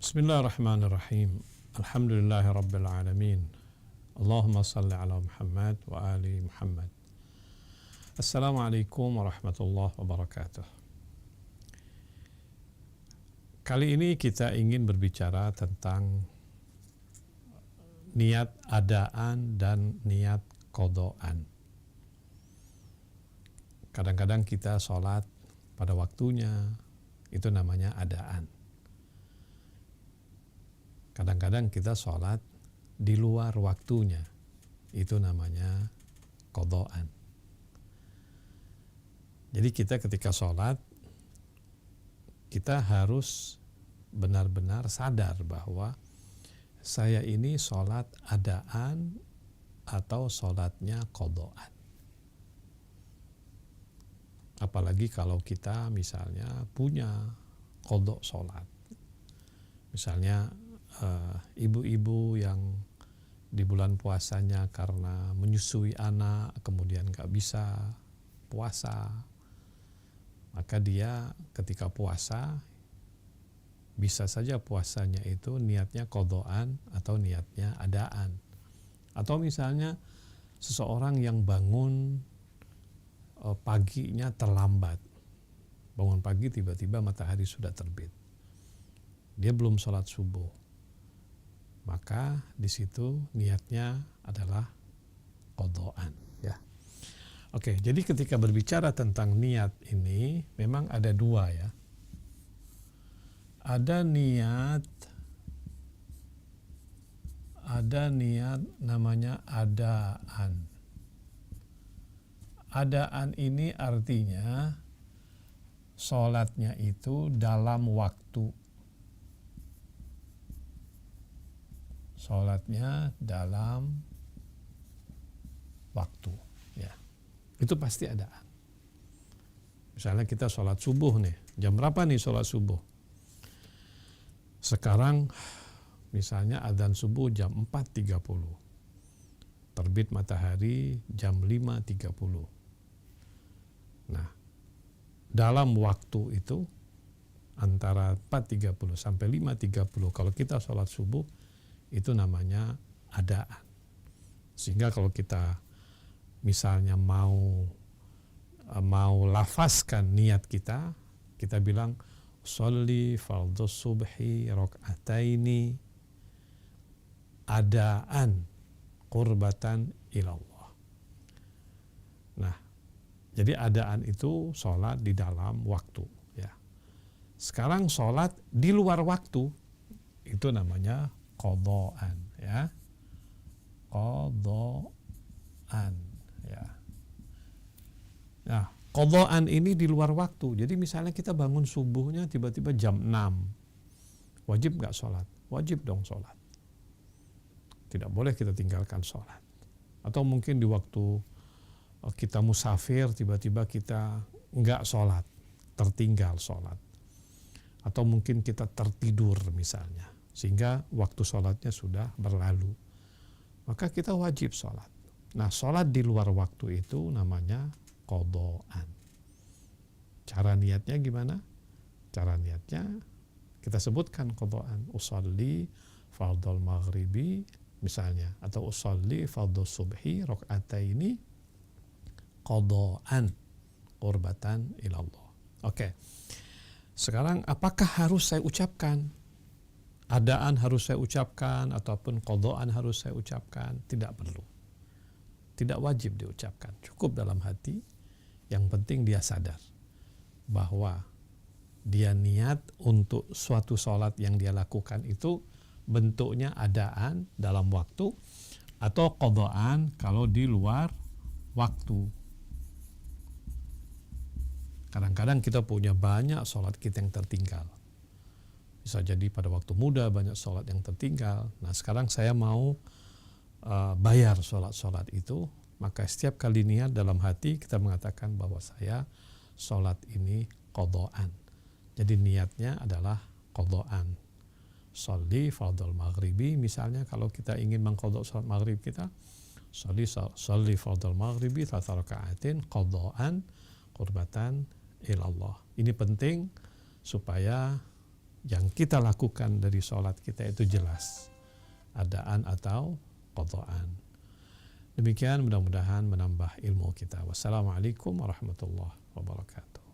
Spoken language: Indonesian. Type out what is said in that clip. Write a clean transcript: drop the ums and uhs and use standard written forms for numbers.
Bismillahirrahmanirrahim. Alhamdulillahi Rabbil Alamin. Allahumma salli ala Muhammad wa ali Muhammad. Assalamualaikum warahmatullahi wabarakatuh. Kali ini kita ingin berbicara tentang niat adaan dan niat qodoan. Kadang-kadang kita sholat pada waktunya, itu namanya adaan. Kadang-kadang kita sholat di luar waktunya, itu namanya qodoan. Jadi kita ketika sholat, kita harus benar-benar sadar bahwa saya ini sholat adaan atau sholatnya qodoan. Apalagi kalau kita misalnya punya qodok sholat. Misalnya ibu-ibu yang di bulan puasanya karena menyusui anak kemudian gak bisa puasa, maka dia ketika puasa bisa saja puasanya itu niatnya qodoan atau niatnya adaan. Atau misalnya seseorang yang bangun paginya terlambat, bangun pagi tiba-tiba matahari sudah terbit, dia belum sholat subuh, maka di situ niatnya adalah qodoan, ya. Oke, jadi ketika berbicara tentang niat ini memang ada dua, ya. Ada niat namanya adaan. Adaan ini artinya sholatnya itu dalam waktu. Sholatnya dalam waktu, ya. Itu pasti adaan. Misalnya kita sholat subuh nih, jam berapa nih sholat subuh? Sekarang misalnya adzan subuh jam 4.30. Terbit matahari jam 5.30. Nah, dalam waktu itu antara 4.30 sampai 5.30 kalau kita sholat subuh itu namanya adaan. Sehingga kalau kita misalnya mau lafazkan niat kita bilang sholli fardhu subhi rakaataini adaan qurbatan ilallah. Nah, jadi adaan itu sholat di dalam waktu, ya. Sekarang sholat di luar waktu itu namanya qodoan, ya. Qodoan, ya. Nah, qodoan ini di luar waktu. Jadi misalnya kita bangun subuhnya tiba-tiba jam 6. Wajib nggak sholat? Wajib dong sholat. Tidak boleh kita tinggalkan sholat. Atau mungkin di waktu kita musafir tiba-tiba kita nggak sholat, tertinggal sholat. Atau mungkin kita tertidur misalnya, sehingga waktu sholatnya sudah berlalu. Maka kita wajib sholat. Nah, sholat di luar waktu itu namanya qodoan. Cara niatnya gimana? Cara niatnya kita sebutkan qodoan. Usolli fardhol maghribi misalnya, atau usolli fardhos subhi rakaataini qodoan qurbatan ilallah. Oke. Sekarang apakah harus saya ucapkan? Adaan harus saya ucapkan ataupun qodoan harus saya ucapkan? Tidak perlu. Tidak wajib diucapkan. Cukup dalam hati. Yang penting dia sadar bahwa dia niat untuk suatu sholat yang dia lakukan itu bentuknya adaan dalam waktu atau qodoan kalau di luar waktu. Kadang-kadang kita punya banyak sholat kita yang tertinggal. Bisa jadi pada waktu muda banyak sholat yang tertinggal. Nah, sekarang saya mau bayar sholat-sholat itu. Maka setiap kali niat dalam hati kita mengatakan bahwa saya sholat ini qodoan. Jadi niatnya adalah qodoan. Sholli fardhol maghribi misalnya kalau kita ingin mengqodok sholat maghrib kita. Sholli fardhol maghribi 3 rakaatin qodoan qurbatan ilallah. Ini penting supaya yang kita lakukan dari sholat kita itu jelas, adaan atau qadaan. Demikian, mudah-mudahan menambah ilmu kita. Wassalamualaikum warahmatullahi wabarakatuh.